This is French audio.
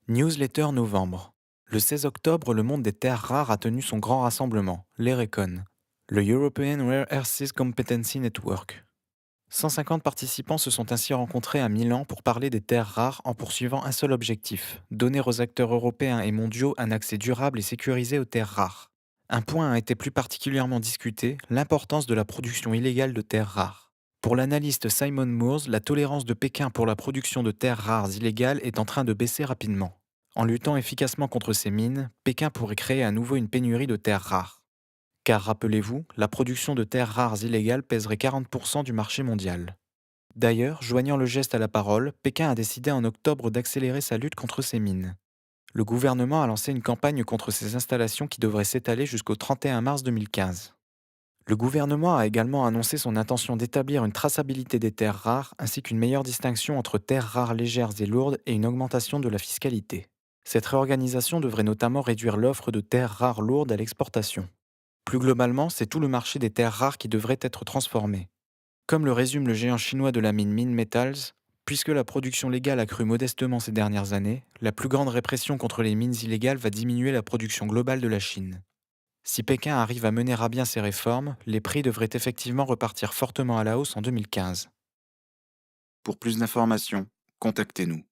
Newsletter novembre. Le 16 octobre, le monde des terres rares a tenu son grand rassemblement, l'ERECON, le European Rare Earths Competency Network. 150 participants se sont ainsi rencontrés à Milan pour parler des terres rares en poursuivant un seul objectif, donner aux acteurs européens et mondiaux un accès durable et sécurisé aux terres rares. Un point a été plus particulièrement discuté, l'importance de la production illégale de terres rares. Pour l'analyste Simon Moores, la tolérance de Pékin pour la production de terres rares illégales est en train de baisser rapidement. En luttant efficacement contre ces mines, Pékin pourrait créer à nouveau une pénurie de terres rares. Car rappelez-vous, la production de terres rares illégales pèserait 40% du marché mondial. D'ailleurs, joignant le geste à la parole, Pékin a décidé en octobre d'accélérer sa lutte contre ces mines. Le gouvernement a lancé une campagne contre ces installations qui devrait s'étaler jusqu'au 31 mars 2015. Le gouvernement a également annoncé son intention d'établir une traçabilité des terres rares ainsi qu'une meilleure distinction entre terres rares légères et lourdes et une augmentation de la fiscalité. Cette réorganisation devrait notamment réduire l'offre de terres rares lourdes à l'exportation. Plus globalement, c'est tout le marché des terres rares qui devrait être transformé. Comme le résume le géant chinois de la mine Minmetals, puisque la production légale a cru modestement ces dernières années, la plus grande répression contre les mines illégales va diminuer la production globale de la Chine. Si Pékin arrive à mener à bien ces réformes, les prix devraient effectivement repartir fortement à la hausse en 2015. Pour plus d'informations, contactez-nous.